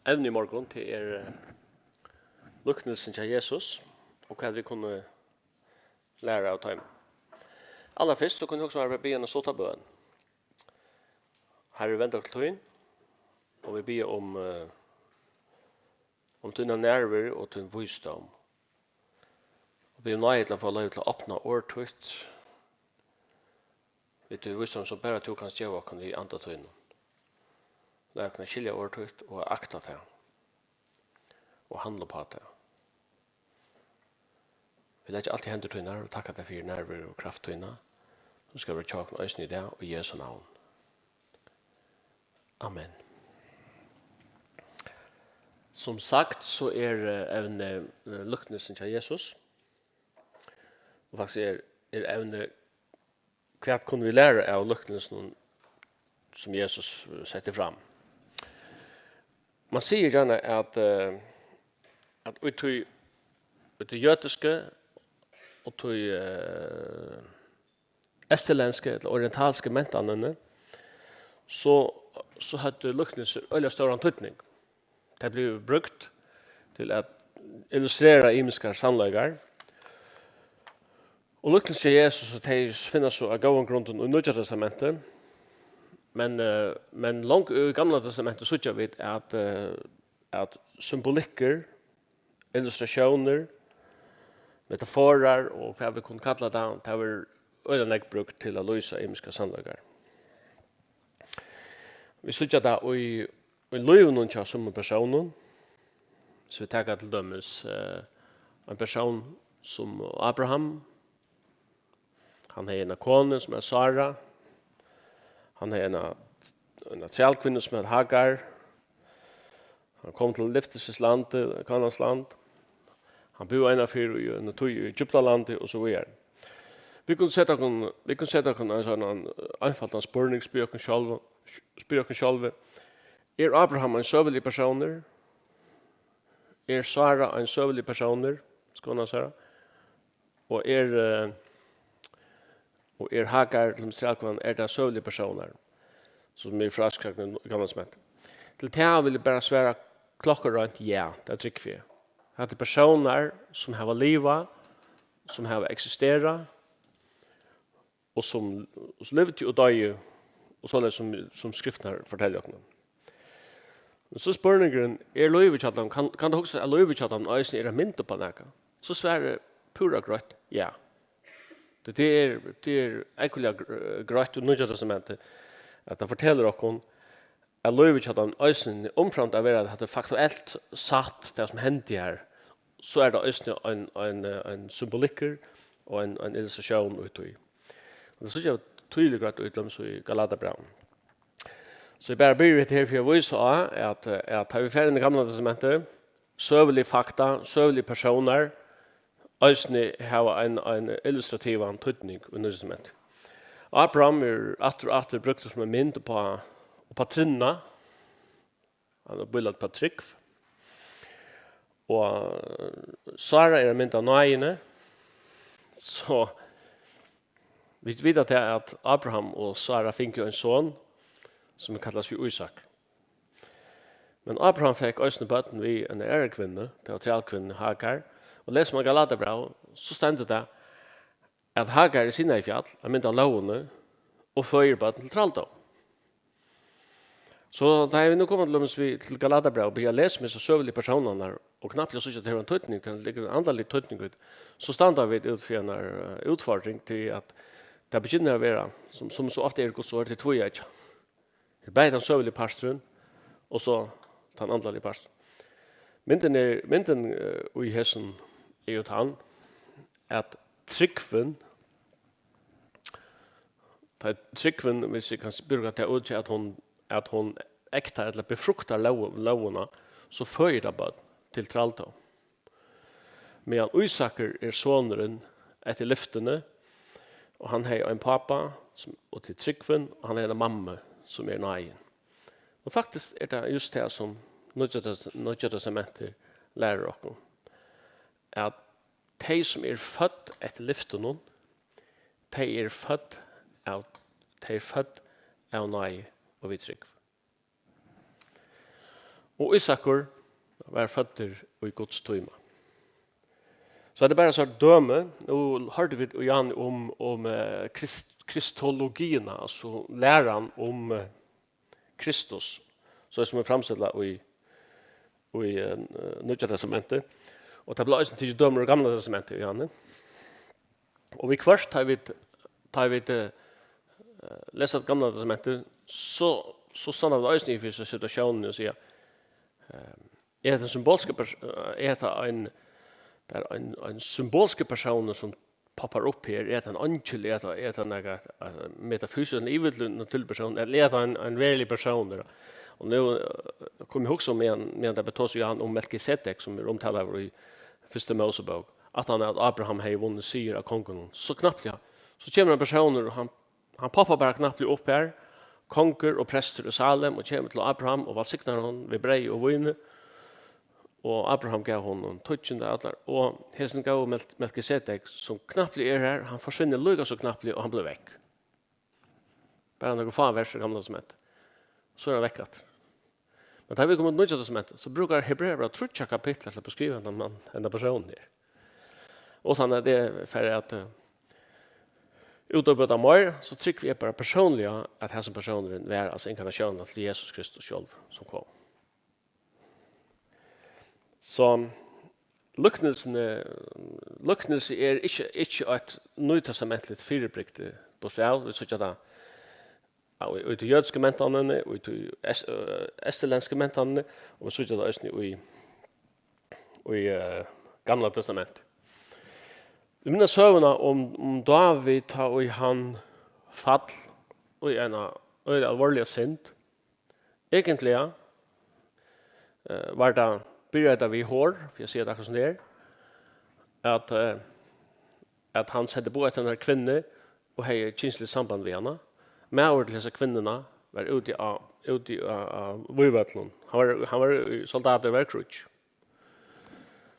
Evni morgon til Líknilsi Jesus og hva vi kunne lære av time. Aller først så kunne vi også være be en sånn bøn. Her venter til tøyen, og vi ber om tøyne nerver og tøyne visdom. Og vi nøye til å få lov til å åpne årtøyt. Vi tøyne visdom som bare tog kan gjøre oss i andre tøyne. Der kan skilja årtøyt og akta det. Og handla på det. Vi lærer ikke alltid hendur tøyner og takka deg for nerver og krafttøyner. Så skal vi tjåkne øyne i det og i Jesu navn. Amen. Som sagt så evne Líknilsi Jesus. Og faktisk evne hva kunne vi lære av Líknilsi som Jesus setter fram. Man sier gjerne at ut til jødiske og til estelenske eller orientalske mentene så hadde Líknilsi øyelig stor antydning. Det ble brukt til å illustrere imiske sannløyger. Og Líknilsi Jesus finnes så av gåen grunnen i Nye Testamentet. Men langt i Gamla Testamentet så vi at symbolikker, illustrationer, metaforer og hva vi kunne kalla det, det var øyelig brukt til å løse imiske sannløyger. Vi sier det i løyvnen til som personen, så vi tenker til dømes en person som Abraham, han har en kone som Sara, han har en trælkvinne som Hagar, han kom til Liftelseslandet, Kanans land, han bor en i Egyptalandet og så videre. Vi kunne sette en sånn einfaldan spørning, spyr oss selv. Abraham en søvelig personer? Sara en søvelig personer? Skåne Sara? Og Hagar til Stralkvann det søvlige personer? Som fraskrakten gamle smett. Til det vil jeg bare svære klokkerrønt ja, det trykker vi. Det personer som har livet, som har eksisteret, og som lever til å døye, og så som skriftene forteller oss. Så spørningen løyvikjatan, kan det også løyvikjatan øyne mynte på noe? Så svære pura grøtt, ja. Det egentlig grøtt og Nye Testamentet at det forteller oss at løyvikjatan øyne omframt av at det faktuelt satt det som hendte her, så det øyne en symbolikker og en illustrasjon utøy. Det synes jeg tydelig grøtt utløms i Galaterbraun. Så jeg bare blir her for å vise at har vi ferdig i det gamle testamentet, søvelige fakta, søvelige personer, øyne har en illustrativ antydning i Nye testamentet. Abraham atter brukt som en mynd på trinna, han har bildet på trygg, og Sara en mynd av nøyene, så vi vet at Abraham og Sara fikk en son som kallas for Isak. Men Abraham fikk øyne bøtten ved en ærekvinne, det var trælkvinnen Hagar, og leser man Galaterbrev, så stender det at Hagar Sinai fjall er mynd av lovene og fører bøtten til traldom. Så da vi nå kommet til Galaterbrev og begynner å lese med så søvelige personene og knapt jeg synes at det er en tøytning, det er en andelig tøytning, så stander vi ut for en utfordring til at det begynner å være, som så ofte Guds ord, til tvøyet. Det er bare den søvelige pastoren, og så den andlige pastoren. Mynden i hessen jo han, at tryggven, hvis vi kan bruke det ut til at hun ektar eller befruktar lovene, så fører det bare til traltå. Men Isaker soneren etter lyftene, og han har en pappa og til tryggven, og han har en mamma som nøyen. Og faktisk det just det som Nye Testamentet lærer oss. At de som født etter lyftene, de født av nøye og vi tryggv. Og Isakur var føtter i Guds tøyma. Så det bare så døme, og hørte vi igjen om kristologierna, altså læran om Kristus, så som framställt i Nya testamentet. Og det ble også til dømer i Gamla testamentet, Johanne. Og vi først tar vi leser Gamla testamentet, så stannar vi også i for situationen og sier, det en symbolske person, en symbolske person som poppar upp här, det en angel, det en metafysisk, en evigt naturlig person, eller det en verklig person. Och nu kommer jag också med det betas ju han om Melkisedek som är omtalad i första Mosebok, att Abraham har vunnit syr av kongen. Så knappt så kommer en person och han poppar bara knappt upp här, konger och präster i Salem och kommer till Abraham och välsignar honom vid brej och vinn. Og Abraham gav honom tøtjende allar, og hesten gav Melkisedek, som knapplig her, han forsvinner lukka så knapplig, og han ble vekk. Bare noen få verser i Gamla testamentet. Så han vekkat. Men da vi kommer til Nya testamentet, så brukar hebreer trutja kapitler til å beskrive denne personen her. Og sånn det for at utover mer, så trykker vi bare personlig at hese personen var altså inkarnasjonen til Jesus Kristus selv som kom. Så Líknilsi ikke et nytestamentligt firebrikt bokstav. Vi sier det i de jødiske mentene, i de estelenske mentene, og vi sier det også i Gamla testament. Vi minner søvnene om David og han fall og en alvorlig synd. Egentlig var det började vi hår, för jag ser det akkurat som det att han sätter på ett den här kvinna och har känsligt samband med henne. Med ord till dessa kvinnorna var ute av Vujvatlund. Han var soldat i Verkrutsch.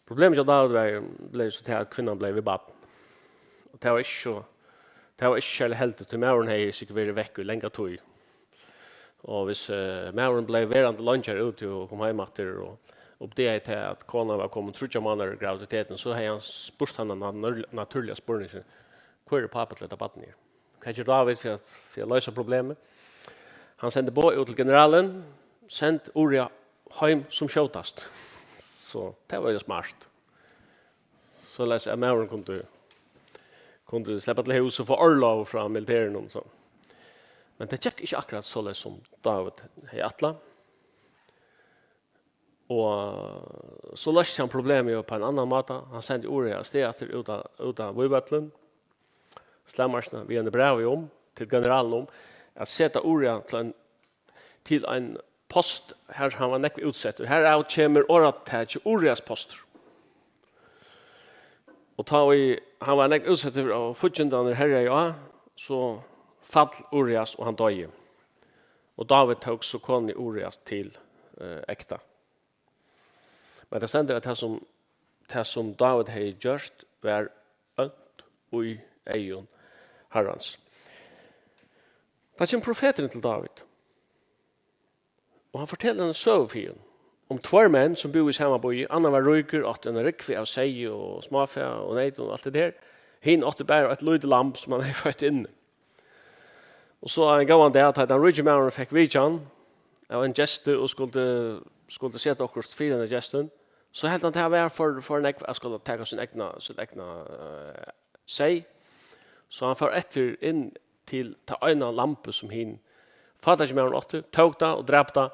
Problemet av David blev så att kvinnan blev i baden. Och det var inte kärlig helt till mären har sikkert varit veck och länge tog. Och hvis mären blev verande luncher ute och kom hem efter och det är till att konan var kommit trutja månader i graviditeten, så har han spurt han en naturliga spurning. Hur är pappa till detta baden här? Kan inte David för att lösa problemet? Han sände på ut till generalen, sänd Uria hem som skjutast. Så det var ju smart. Så läs att mären kunde släppa till hus och få orlov från militären och så. Men det gick inte akkurat så läs som David i Atla. Og så løste han problemet på en annan måte. Han sendte Uria stedet ut av Vujvatlund. Slammarsene vi en brev til generalen om at sette Uria til en post her han var nekve utsett. Her kommer året til Urias poster. Og han var nekve utsett og fortjentene herre så fall Urias og han døde. Og David tok så kon i Urias til ekta. Men det sender at det som David har gjort var ønt og i egen herrens. Det kommer profeten til David. Og han forteller en søvfien om tvær menn som bor i samme by. Anna var røyker, åtte en rykve av seg og småfe og neit og alt det der. Hinn åtte bare et lydelig lamp som han har født inne. Og så gav han det at han røykermennene fikk vidjan av en geste og skulle se akkurat firende gesten, så helt han til å være for en jeg skulle ta sin egna seg. Så han får etter inn til ta øyne lampe som hin fatter ikke mer enn 8, tog det og drep det,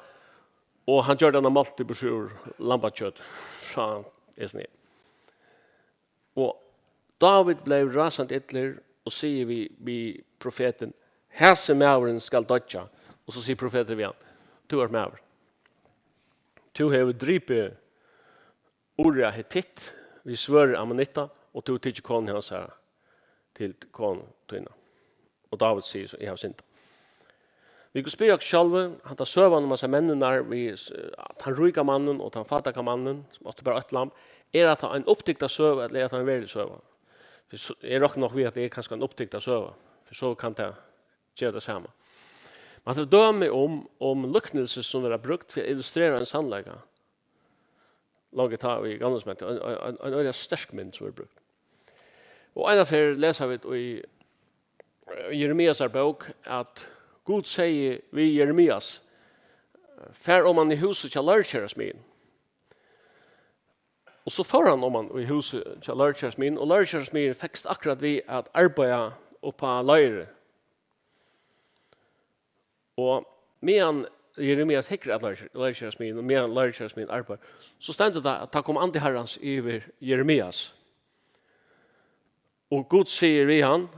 og han gjør denne multibursur lampakjøtt fra Esni. Og David ble rasant ytler og sier vi profeten, hese mauren skal dødja, og så sier profeten vi han, du er maur. Du har dripet Uria hittitt, vi svører ammonitta, og du tidser konen hans her til konen tøyna. Og David sier så, jeg har synd. Vi kan spyrre oss selv, han tar søvann om seg mennene, han ryker mannen og han fatter mannen, som åtte bare et lam, at han en oppdikta søv, eller at han en veldig søv. Jeg råkker nok ved at det kanskje en oppdikta søv, for så kan det gjøre det samme. Man tar døme om Líknilsi som er brukt for å illustrere en sannlega. Laget ta i gamle som en øyelig sterk mynd som er brukt. Og en av fer leser vi i Jeremias bok at Gud sier vi Jeremias fær om han i huset til lærkjæres min. Og så får han om han i huset til lærkjæres min, og lærkjæres min fikk akkurat vi at arbeide oppa leire. Og medan Jeremias hikker at lærkjæres min, og medan lærkjæres min arbeid, så stendte det at det kom antiherrans over Jeremias. Og Gud sier vi han,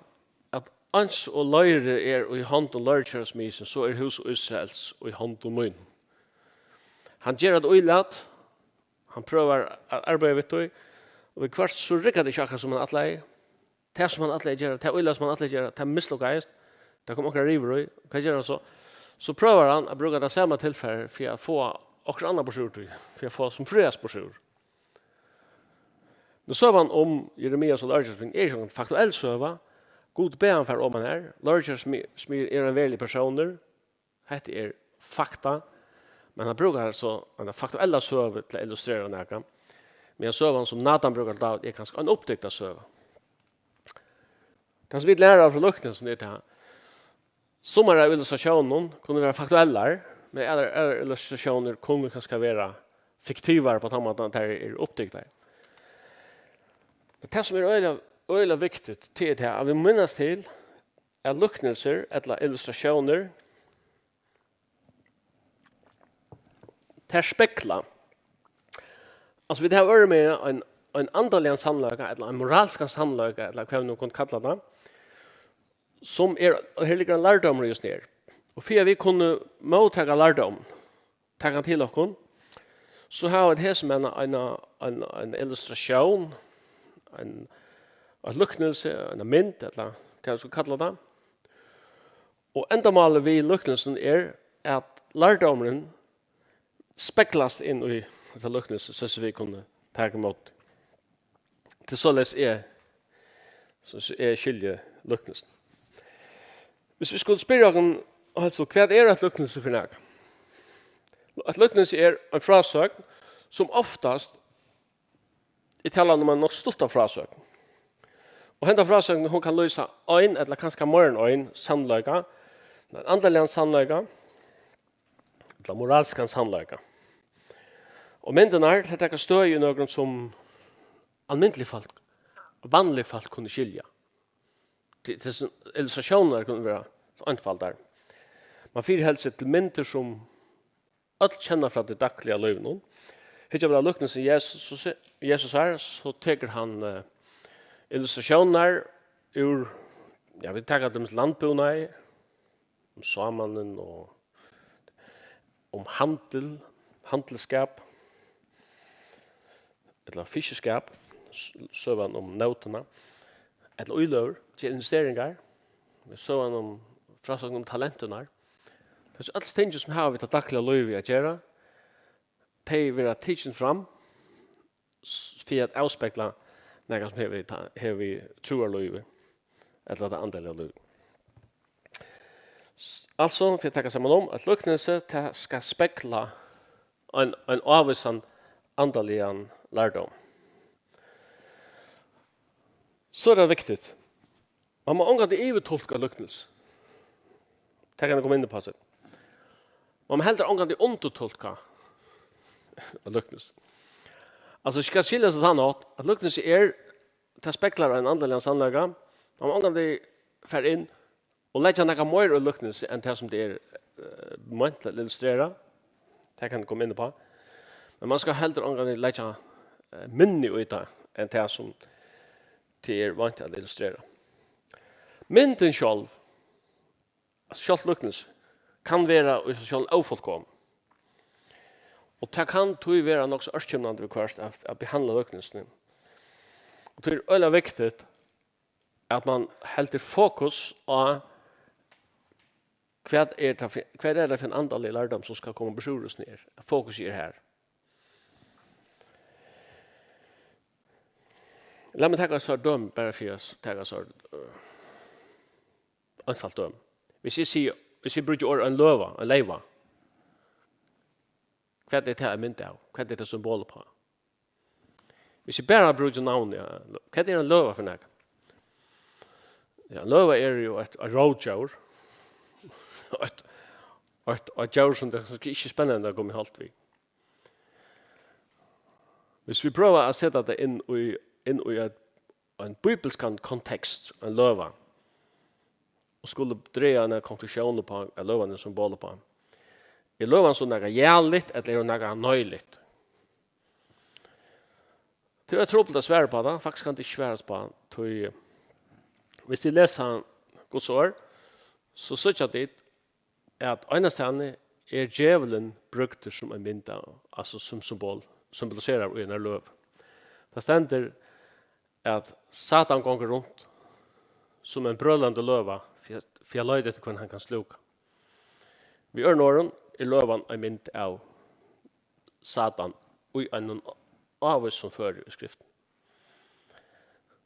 at ans og leire er i hånd og lærkjæres min, så er hus og Israels og i hånd og mun. Han gjør det uilat, han prøver å arbeide vidt det, og ved hvert så rikker det ikke akkurat som han atleie. Det som han atleie gjør, det uilat som han atleie gjør, det mislukkast, det kommer akkurat river i, hva gjør han så? Så prøver han å bruke det samme tilfellet for å få akkurat andre borsur, for å få som fredas borsur. Nå søver han om Jeremias og lærkjærsmyn er ikke en faktuell søva. God ber han for om han her. Lærkjærsmyn er en veldig personer. Dette er fakta. Men han bruker altså en faktuella søve til å illustrere nækka. Men søvan som Nathan bruker da er kanskje en oppdykta søve. Det som vi lærer fra Líknilsi er til sommar av illustrationen kunne være faktuelle, men eller illustrationer kunne kanskje være fiktivere på den måten at det er oppdykta. Men det som er øyelig viktig til det at vi minnes til at Líknilsi eller illustrationer det spekla. Altså vi har vært med en andelig sannløyga, eller en moralsk sannløyga, eller hva vi nå kan kalla det, som er heiliga lærdom just ner. Og for vi kunne mottaga lærdom, taga til okkon, så har vi det som en illustration, en Líknilsi, en mynd, eller hva vi skal kalla det. Og endamålet vi Líknilsi er at lærdommen speklas inn i dette Líknilsi, så vi kunne taga imot. Til således er skilje Líknilsi. Hvis vi skulle spørre oss, altså, hva er et Líknilsi for nek? Et Líknilsi er en frasøk som oftast i talan om en nok stutta frasøk. Og henda frasøk hun kan løse ein, eller kanskje mer enn ein, sannløyga, en andelig sannløyga, eller moralsk sannløyga. Og mynden er til å ta støy i noen som almindelig folk, vanlig folk kunne skilja. Illustrationer kunne være anfall der. Man fyrir helst til mynter som alt kjenner fra det daglige løyvene. Hittja vil ha Líknilsi Jesusar, så teker han illustrationer ur, ja, vi teker dem landbunai, om samanen og om handelskap, eller fiskeskap, søvan om nautene, eller uiløver, til investeringer, søvan om frasøkning om talentene. Det er alle ting som har vi til daglige løyve å gjøre, de vil ha tidsen fram, for å avspekla noe som har vi troer løyve, eller det andre løyve. Altså, for å tenke sammen om, at Líknilsi skal spekla en avvisan andalian lærdom. Så er det viktig. Man må omgå det ivetolka Líknilsi. Det kan jeg komme inn på seg. Man må heller omgå det undertolka Líknilsi. Altså, det skal skilja seg annat, at Líknilsi det speklar en andalian sannlega. Man må omgå det fer inn og leggja nekka mer og Líknilsi enn det som det ment til å illustrera. Det kan jeg komme inn på. Men man skal heller omgå det leggja minni ut det enn det som det vant til å illustrera. Mynden sjálv, sjálv Líknilsi, kan være sjálv ofullkom. Og det kan tog være nok så ørskjønnende ved hverst å behandle Líknilsi. Og det er veldig viktig at man helter fokus på hva er det for en andelig lærdom som skal komme besjures ned. Fokus er her. La meg ta så døm, bare for å ta så anfalt døm. Hvis jeg sier hvis jeg bruker en løva, en leiva, hva det jeg mynte av? Hva det symboler på? Hvis jeg bare bruker navnet, hva det en løva for noe? Ja, en løva jo et rådjør, et djør som det er ikke spennende å gå med halt vid. Hvis vi prøver å sette det inn i en bibelsk kontekst, en løva, og skulle dreie en konklusjon på en løva som båler på, er løvan så noe jævligt, eller er noe nøyligt? Til jeg tror på det svære på det, faktisk kan det ikke sværes på det. Hvis de leser Guds år, så synes jeg dit at øynestene er djevelen brukt som en mynd, altså som symbol, symboliserer i en løv. Det stender at Satan går rundt som en brølende løva, for jeg løyder til hvordan han kan sluka. Vi gjør nåren er løvan en mynd av Satan og en avvis som fører i skriften.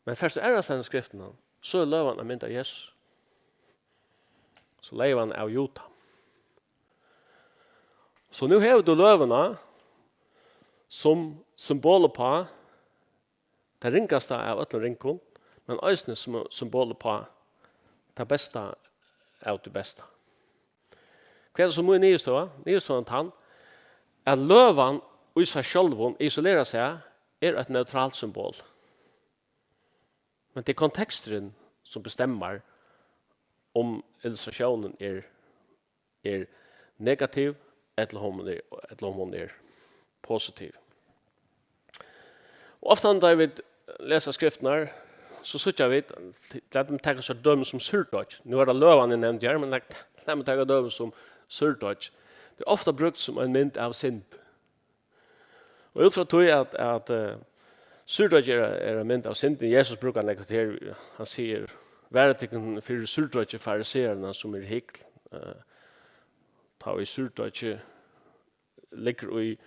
Men først er det skriften, så er løvan en mynd av Jesus. Så løvan av Jota. Så nu har du løvene som symboler på det ringaste av alle ringkon, men øysene som symboler på det beste av det beste. Hva er det som må i nyhetsstående? Nyhetsstående han at løven og i seg selv isolerer seg er et neutralt symbol. Men det er konteksten som bestemmer om illustrasjonen er negativ eller om hun er positiv. Og ofte når vi leser skriften her, så synes vi at vi tenker seg dømme som surtøy. Nå er det løven jeg nevnte her, men la meg tenke dømme som surtøy. Det er ofte brukt som en mynd av synd. Og ut fra tog at surtøy er en mynd av synd, Jesus bruker han sier, «Væretikken for surtøy fariserene som er hikl, ta i surtøy ligger i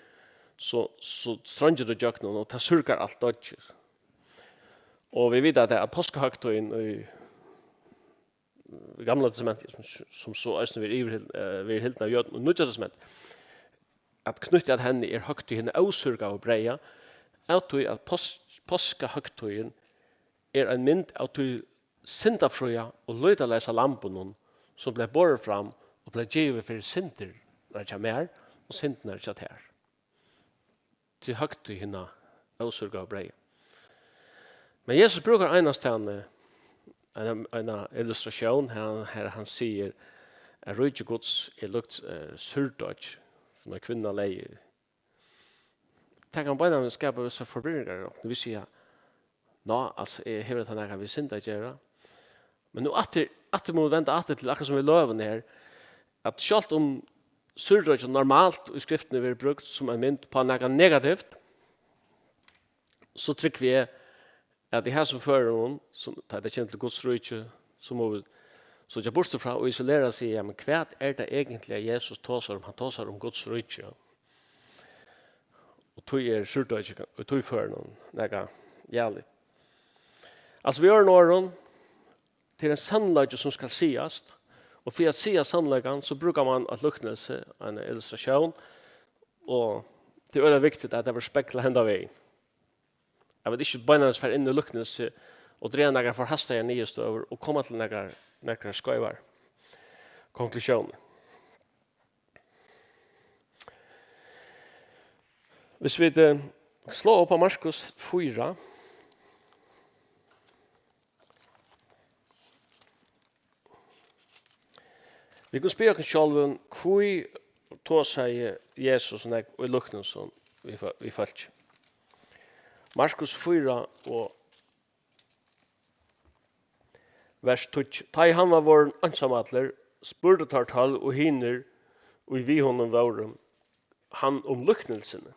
så stranger det jøkken, og ta surkar alt dødjer. Og vi vet at det er påskehøgtøyen i gamla testamentet, som så øyne vi er hilden av jøden, og nødja testament, at knyttet at henne er høgtøyen avsurga og breia, at påskehøgtøyen er en mynd av til syndafrøya og løydaløsa lampen som ble båret fram og ble givet for synder når det kommer her, og synder når det kommer her. Til høgtøyen avsurga og breia. Men Jesus brukar enastående en illustration her han sier at rydde Guds er lukt surdøy som er kvinna leie. Tenk han bare skapar vissa forvirringar og vi sier altså jeg hever at han kan vi synda gjøre. Men nu atter må vi vente atter til akkurat som vi loven her at selv om surdøy normalt i skriftene blir brukt som en mynd på noe negativt så trykker vi at det her som fører noen, som det kjent til Guds rydde, så må vi så jeg borste fra og isolere og si, ja, men hva er det egentlig Jesus tåser om? Han tåser om Guds rydde. Og tog er surdøy, og tog fører noen, nega jævlig. Altså, vi gjør noen til en sannløyde som skal sies, og for å sier sannløyden, så bruker man et Líknilsi, en illustrasjon, og det er veldig viktig at det vil spekla henda veien. Jeg vet ikke bøynene for inn i Líknilsi og dreie noen forhastige nyhetsstøver og komme til noen skøyver. Konklusjonen. Hvis vi slår opp av Markus 4, vi kan spørre oss selv hvor tog seg Jesus og Líknilsi vi følger. Markus 4 og vers 2. Ta i han var vår ansamadler, spurte tartal og hinner, og vi honom var han om Líknilsene.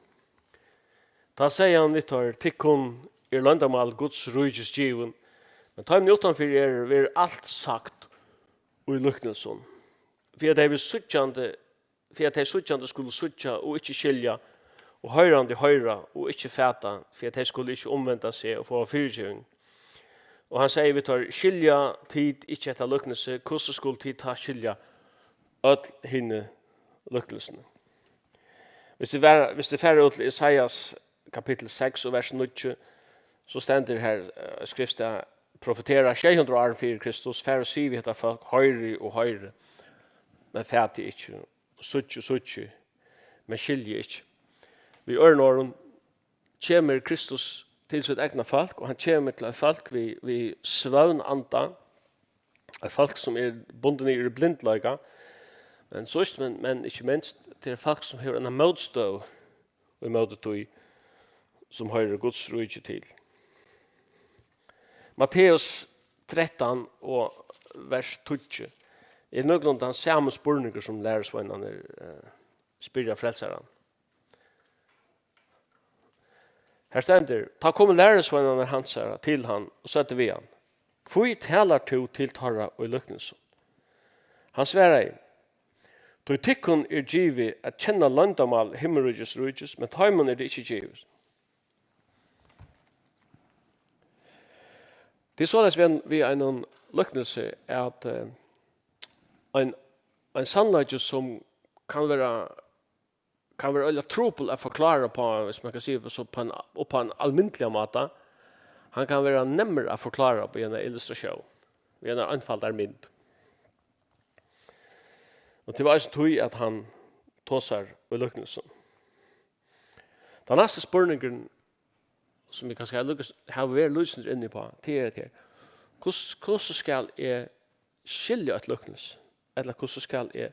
Ta sier han litt her, tikkun er landamal Guds rujus given, men ta i utanfor vi alt sagt og i Líknilsen. For at de suttjande skulle suttja og ikke skilja, og høyrande høyra og ikke fæta, for at de skulle ikke omvenda seg og få fyrtjøring. Og han sier vi tar skilja tid ikke etter Líknilsi, hvordan skulle tid ta skilja öll hinne lykkelsene. Hvis det færre ut til Isaias kapitel 6 og vers 9, så stender her skriftet profetera 600 år fyrir Kristus, færre sier vi etter folk, høyre og høyre, men fæti ikke, suttje, men skilje ikke. Vi ørnåren kommer Kristus til sitt egna folk, og han kommer til et folk vi svøvn anda, et folk som bunden i blindløyga, men sørst, men ikke minst, til folk som har en motstøv og i måte som høyre Guds rujtje til. Matteus 13 og vers 20 noen av de samme spurninger som lærersvennerne spyrer frelseren. Her stender, ta kommer lærersvennerne hans til han og søtter vi han. Hvor taler du til tarra og i lykkelse? Han sverer, «Tog tikkun givet at kjenne landamal himmelrydges, men taimun det ikke givet.» Det så att vi en lyckelse att en sannhet som kan vara ölla tropel att förklara på, hvis man kan säga så på en allmänlig måte. Han kan vara nemmare att förklara på en illustration. Vi en anfall mynd. Och det var så tog att han tåsar och lyckelse. Den nästa spurningen som vi kanskje har vært løsninger inne på, til. Hvordan skal jeg skilje et lykkelse? Eller hvordan skal jeg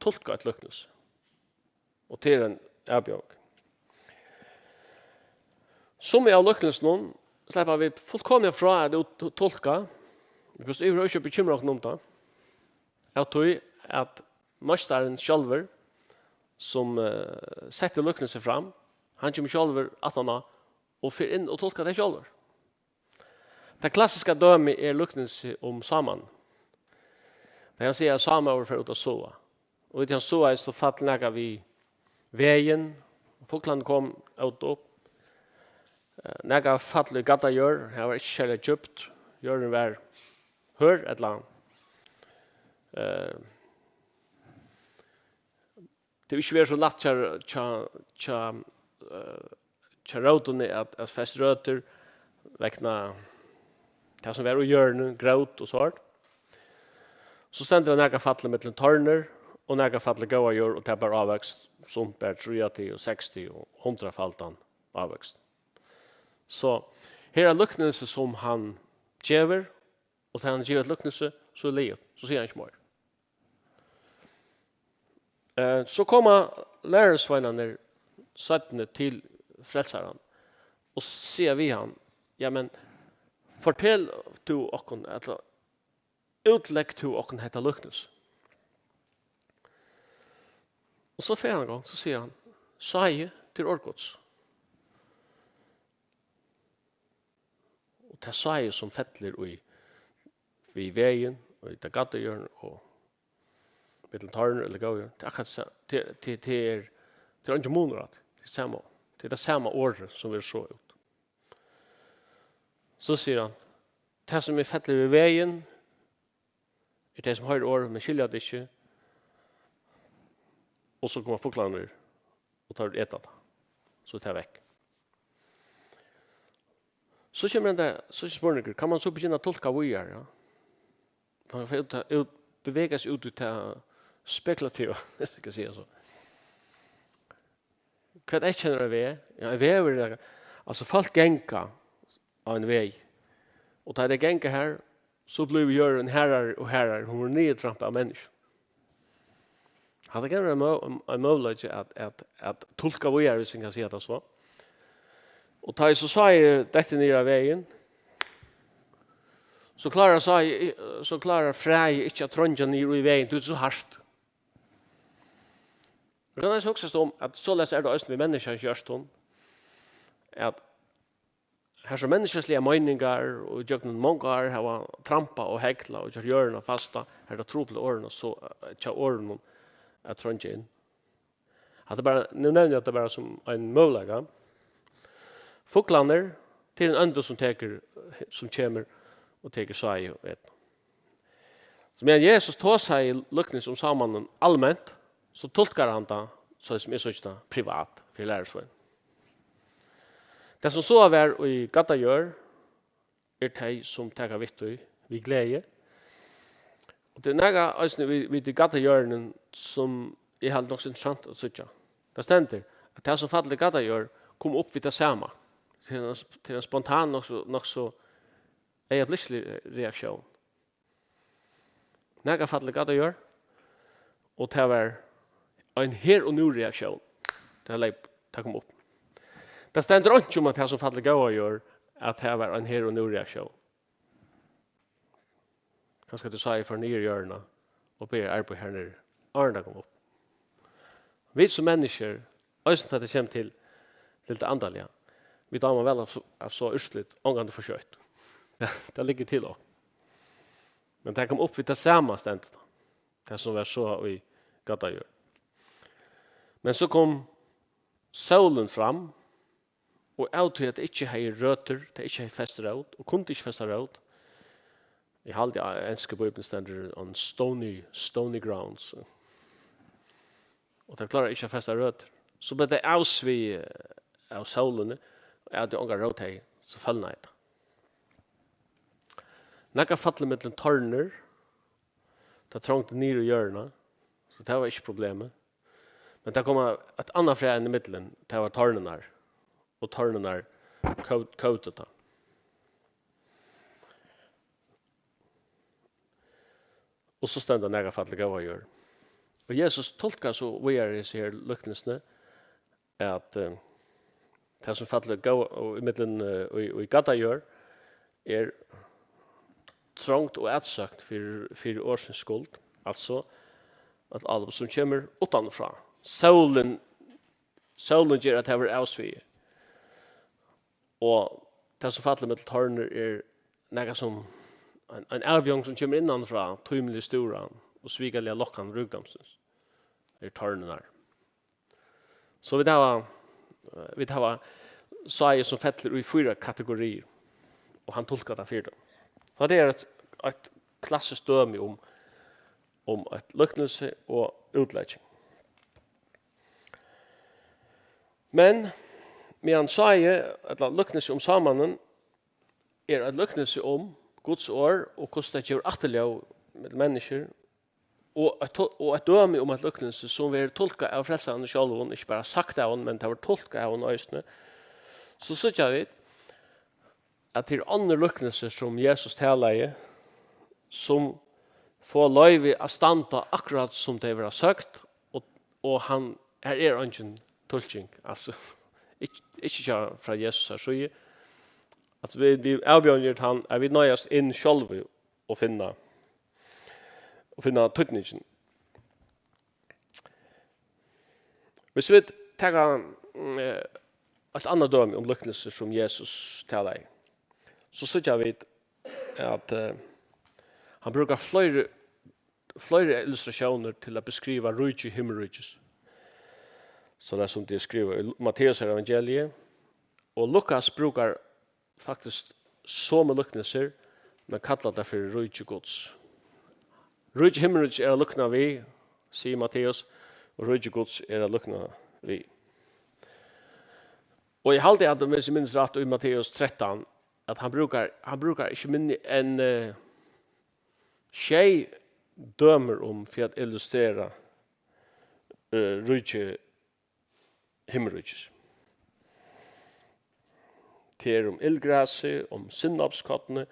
tolke et lykkelse? Og til en avbjørg. Som av lykkelsen, slipper vi fullkomlig fra at tolke. Because jeg vil ikke bekymre oss om det. Jeg tror at mesteren selv, som setter lykkelse fram, han kommer selv at han og fyr inn og tolka det sjálfur. Det klassiska dømi lykkelse om saman. Det han sier at saman overfor ut av såa. Og vid han såa så fatt nega vi veien, folkland kom ut opp. Nega fattelig gata gjør, her var ikke kjærlig djupt, gjøren var hør et land. Det er ikke vært så latt Røddin at fest røtter vekna det som var å gjøre gråt og sånt. Så stender det nægge fattle med tørner og nægge fattle gåa gjør og det er bare avvekst som er 30 og 60 og 100 faltan avvekst. Så her lykkelse som han gjever og til han gjever et lykkelse så livet, så sier han ikke mer. Så kommer lærersveinene 17 til frelsaren og sier vi han, ja, men fortell du okken, eller utlegg du okken hetta lykkelse. Og så fer han en gang, så sier han, «Saie til orgods». Og det er saie som fettler i veien, og i det gattehjørn, og mittel tarn eller gåhjørn. Det er akkurat til andre moner, det er det samme året som vi så ut. Så sier han, det som er fettler i veien, det som har året, men skiljer det ikke, og så kommer folklandene og tar et av det. Så tar jeg vekk. Så kommer den der, så spørsmålet, kan man så begynne å tolke hva vi gjør? Ja? Man får bevege seg ut til spekulativ, skal jeg si så. Hva jeg kjenner av vei? Ja, en vei er det. Altså, folk genker av en vei. Og da det genker her, så blir vi gjør en herrer og herrer, hun er nedtrampet av mennesker. Det kan være en mulighet at tolka hva hvis jeg kan si det så. Og da jeg så sa jeg dette nere av veien, så klarer Frei ikke at trådja nere i veien, det er så hardt. Det kan jeg også om at så lest er det også vi mennesker gjørst hun, at her så menneskeslige meninger og gjør mange år har trampa og hekla og gjør hjørne fasta, her det tro på årene, så tja årene at trådja inn. Nu nevner jeg at det bare som en mulighet. Folklander til en andre som kommer og teker seg og et. Så men Jesus tar seg i Líknilsi om samanen allmänt, så tolkar han det så som så inte privat för lärarsvän. Det som så är i gata gör de som tar vitt vi glädje. Och det näga alltså vi det gata gör som är helt också intressant att söka. Det ständer att det som faller gata gör kom upp vid det samma. Till en spontan nog så ögonblicklig reaktion. Näga faller gata gör och det var en her och nu reaktion. Det kom upp. Det ständer inte om att det som faller gata gör att det var en her och nu reaktion. Kanske du sa i för nya hjörna och ber arbete här nere. Arna kom upp. Vi som människor, östen att det kommer till det andaliga. Vi tar man väl av så ursligt ångande försökt. Det ligger till också. Men det kom upp vid det samma ständigt. Det som var så i gata gör. Men så kom solen fram och avtog att det inte har rötter, det inte har fäst råd och kunde inte fästa råd. I halde enska bibeln ständer on stony grounds. Och det klarar inte att fästa rötter. Så blev det avsvi av solen och jag hade ångar råd här så fallna det. Näka fattade med torner. Det trångte ner i hjörna. Så det var inte problemet. Men det kom ett annat frä i mitten. Det var tornerna. Och tornerna kotet. Och så ständer nära fattliga vad gör. Och Jesus tolkar så vi är i sig här lyckningsne att det som fattliga och i mitten och i gata gör är trångt och ätsökt för årsens skuld. Alltså att alla som kommer utanfra. Solen gör att det är avsvige. Och det som fattliga med torner är något som en avbjörn som kommer innanfra, tymlig stora och svigaliga lockan rugdamsens. Det är tornerna. Så vi har sager som fettler i 4 kategorier. Och han tolkar det 4. Så det är ett klassiskt döme om ett lycknelse och utläggning. Men medan sager ett lycknelse om samanen är ett lycknelse om Guds år och hvordan det gjør atterlig med mennesker og et døme om et lykkelse som vi tolket av frelseren selv, ikke bare sagt av henne, men det var tolket av henne øyne. Så synes vi at det er andre lykkelser som Jesus taler i, som får løyve å standa akkurat som det var sagt, og han her er ingen tolking, altså ikke fra Jesus her så att vi avbjörnjer han är vi nöjas in själva och finna tydningen. Hvis vi tar ett annat döme om lyckelse som Jesus talar i, så ser vi att han brukar flera illustrationer till att beskriva rike himmelrikes. Så det som det skriver i Matteus evangeliet. Och Lukas brukar faktiskt så med lycknelser, men kallar det för rike Guds. Rike himmelrikes är lyckna vi, säger Matteus, och rike Guds är lyckna vi. Och jag halde att det minns rätt i Matteus 13 att han brukar inte minna en tjej dömer om för att illustrera rike himmelrikes. Det är om illgräset, om sinnapskottene,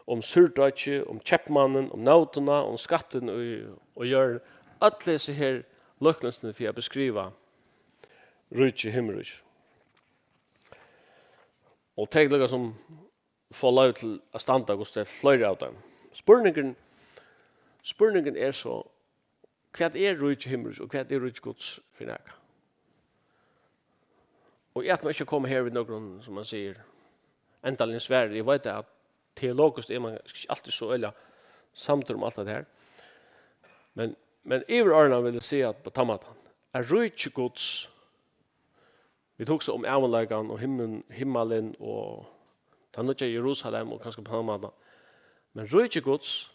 om surdøtje, om kjeppmannen, om nautene, om skatten og gjør alle disse her lykkelsene for å beskrive rike himmelrike. Og det er som får lov til å standa hos det flere av dem. Spurningen er så, hva er rike himmelrike og hva er rike Guds for deg? Og jeg må ikke komme her ved noen, som man sier, endelig svære. Jeg vet at teologisk er man alltid så øyla samtidig om alt det her. Men i årene vil jeg si at på tammatan er rike Guds. Vi tog så om evanlagan og himmelen og ta nødja Jerusalem og kanskje på tammatan. Men rike Guds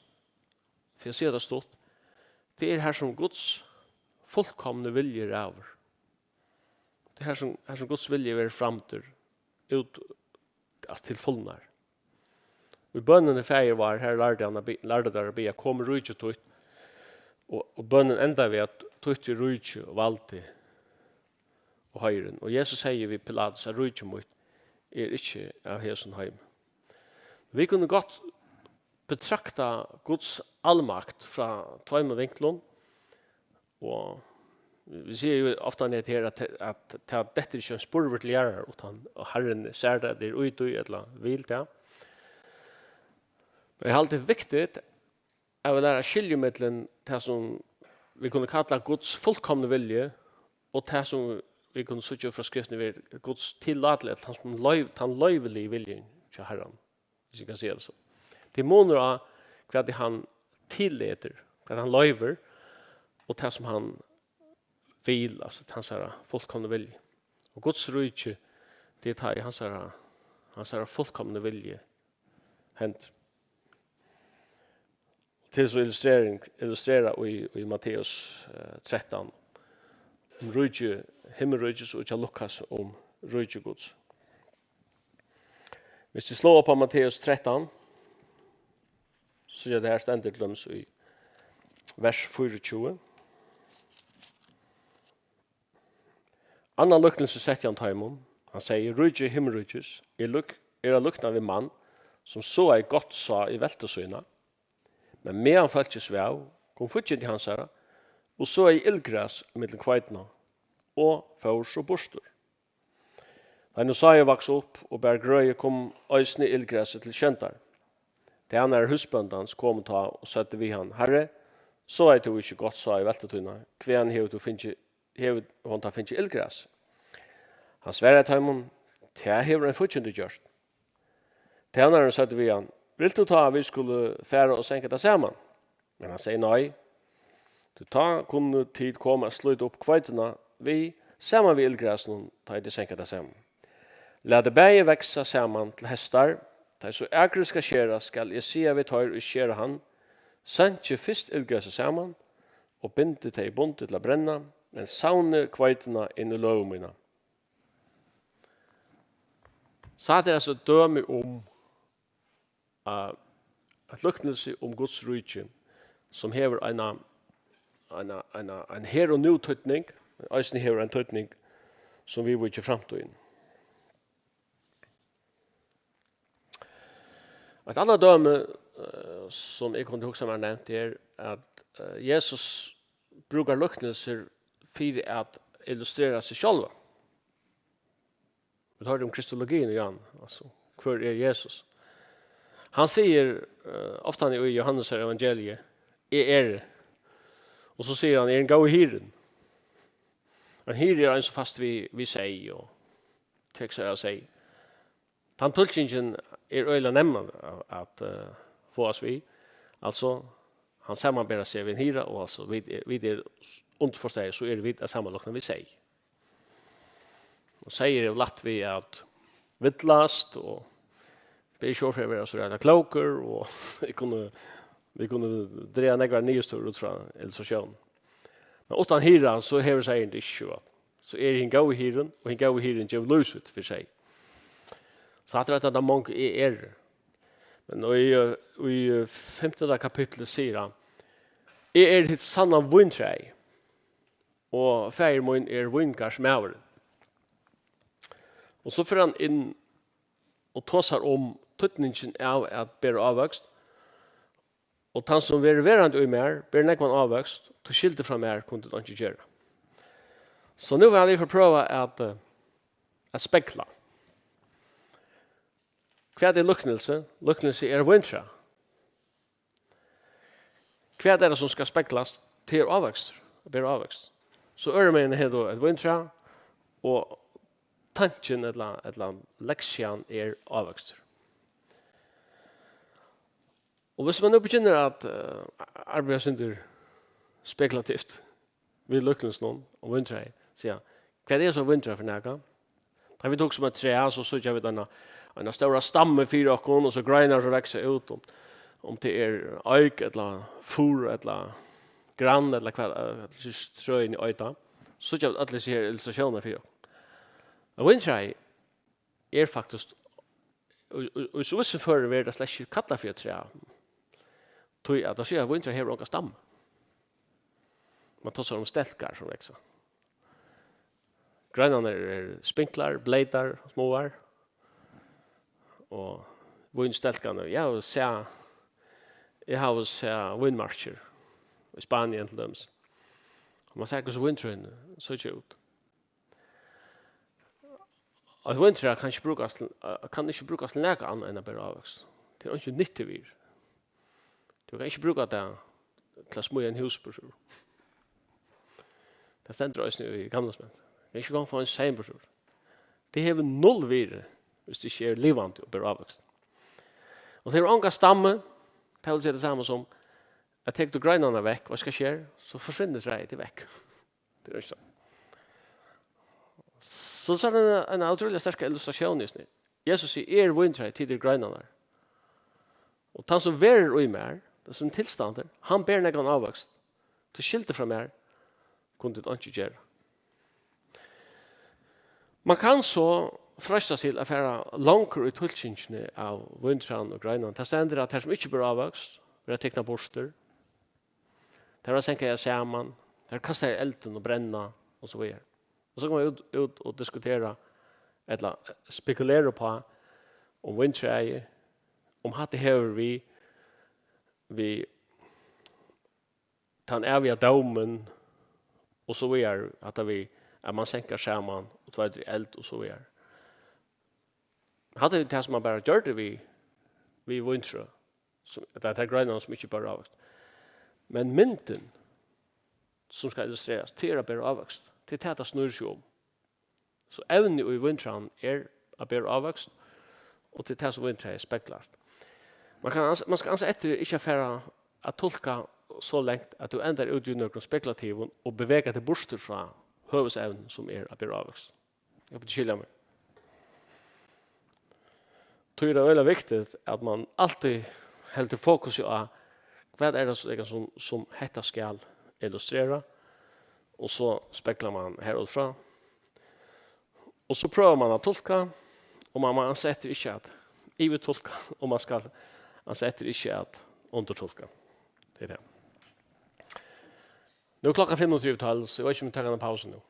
för jag ser det stort, det är här som Guds fullkomne vilje är över. Det här som Guds vilje är framtur ut till fullnar. Och bönnen i färger var här lärde där att be kom rujtje tutt och bönnen ända vid att tutt i rujtje och valde och höjren. Och Jesus säger vid Pilatus att rujtje mot är inte av hesen heim. Vi kunde gott betrakta Guds allmakt från två vinklon och vi ser ju ofta ner här att detta är inte en spurver till lärare utan Herren ser det är ut och eller vill det. Men det är alltid viktigt att lära skiljemellan det som vi kunde kalla Guds fullkomna vilje och det som vi kunde söka från skriften vid Guds tillåtlighet, han löjvelig viljen till Herren. Hvis vi kan se det så. Det är månader av vad han tillåter, vad han löjver och det som han vill, alltså hans fullkomna vilje. Och Guds rike, det tar i hans fullkomna vilje hänt. Till så illustrera i Matteus 13 om rike, himmelrikes och jag Lukas om rike Guds. Hvis vi slår på Matteus 13 så är det här ständigt glöms i vers 24. Annan Líknilsi Jesusar taimon, han säger, rujtje himmelrujtjes er lukna vid mann, som så är gott sa i vältesyna, men medan fölkje sväv, kom futjen till hans herra, och så är illgräs mellan kveitna, och fårs och borstor. Da nu sa jeg vaks upp, og bär grøye kom øysne illgräset til kjøntar. Det han husbøndans kom ta, og søtte vi han, herre, så er det ikke godt sa i veltesyna, kven hever hon ta finnes illgräs. Han sverre til ham, det hever en futjende gjørst. Tjeneren sa vi han, vil du ta vi skulle fære og senke det sammen? Men han sier nei. Du ta kunne tid komme og slutte opp kveitene vi sammen ved illgräsen ta i det senke det sammen. Lad det bæge veksa sammen til hestar, da så ægre skal skjera skal jeg si vi tar og skjera han, sendte fyrst illgräset sammen, og binde det i bundet til å brenna, men saune kveitene inn i lovmina. Så det er altså døme om et luknelse om Guds rike, som hever en her og nu tøtning, eisen hever en tøtning, som vi vil ikke fremtå inn. Et annet døme som jeg kunne huske meg nevnt er at Jesus brukar luknelser for at illustrera sig själva. Vi tar om kristologin igen, alltså hur är Jesus? Han säger ofta i Johannes evangeliet, är och så säger han, en god hirden. En hirden är en så fast vi säger och texter av sig. Han tolkningen öjla nämna att få oss vi. Alltså, han sammanbärar sig vid en hira och alltså vid underforstått så är det vid sammanlokna vi säger. Och säger det lätt vi att vittlast och be sure för att vara så rädda kloker och vi kunde dreja några nyhetstor ut från illustration. Men utan hiran så har sig inte issue. Så är det en god hiren och en god hiren ger löset för sig. Så att det många är. Men i 15 kapitlet säger han, är det sanna vinträg och färgmån är vinkars med. Och så får han in och tossar om tøtningen av att bära avväxt. Och han som är verande i mer, bär nekvan avväxt, till skilte från mer kunde det inte göra. Så nu vill vi få pröva att spekla. Vad är luknelse? Luknelse är vintra. Vad är det som ska speklas till avväxt? Bära avväxt. Så örmen är då ett vintra och tanken eller leksjan är avväxt. Och hvis man nu begynner att arbeta sig spekulativt vid luknelsen och vintra, så ja, vad är det som vintra för näka? Da vi tog som ett trä så såg jag vid en stora stamme fyra och så grenar så växer ut. om det øyk, eller fur, eller grann, eller hva, strøyen i øyta, så gjør vi alle sier illustrasjoner for dere. Og vindtræ faktisk, og så hvis vi fører vi det slett ikke kattler for tre, tog at da sier jeg vindtræ hever noen stam. Man tar seg om stelkar som vekser. Grønnene spinklar, bleitar, småar, og vindstelkene, jeg har sett vindmarscher i Spanien til døms. Man ser hvordan vindtrøyene så ikke ut. Og vindtrøy kan ikke brukes til noe annet enn å bære avvokst. Det ikke nyttig vir. Du kan ikke bruke det til å smøye en huspersor. Det stender også i gamle smenn. Du kan ikke gå for en seinpersor. Det har null vir hvis det ikke livande og bære avvokst. Og det unga stamme, det vil si det samme som at tek du grønene vekk, hva skal skje? Så forsvinner træet til vekk. Det ikke sånn. Så er det en utrolig sterk illustrasjon just nu. Jesus sier, vintræet til de grønene. Og han som verer i mer, det som tilstander, han ber negan avvokst. Til skilte fra mer, kunne det ikke gjøre. Man kan så frøsta til å fære langer i tullkynskene av vintræen og grønene. Det stender at her som ikke bør avvokst, vil jeg tekne borster. Det var senka jeg sammen, det kastar jeg elden og brenna, og så videre. Og så kan man ut og diskutera, eller spekulera på, om vindtræet, om hatt det hever vi tar en evig av daumen, og så videre, at man senker sammen, og tveider eld, og så videre. Hatt det som man bare gjør det vi vindtræ, det er grønene som ikke bare avvokst. Men mynten som skal illustreras til å bære avvokst, til det snurrer seg om. Så evni i vintran å bære avvokst, og til det som vintran speklart. Man skal anse etter ikke fære å tolka så lengt at du ender ut i noen spekulativ og beveger til borster fra høvesevnen som å bære avvokst. Jeg vil skilja meg. Det er veldig viktig at man alltid helder fokus på hva det som hetta skal illustrera, og så speklar man herudfra. Og så prøver man å tolka, og man ansetter ikke at i vil tolka, og man skal ansetter ikke at undertolka. Det er det. Nå klokka 25:12, så jeg vet ikke om vi tar en pause nå.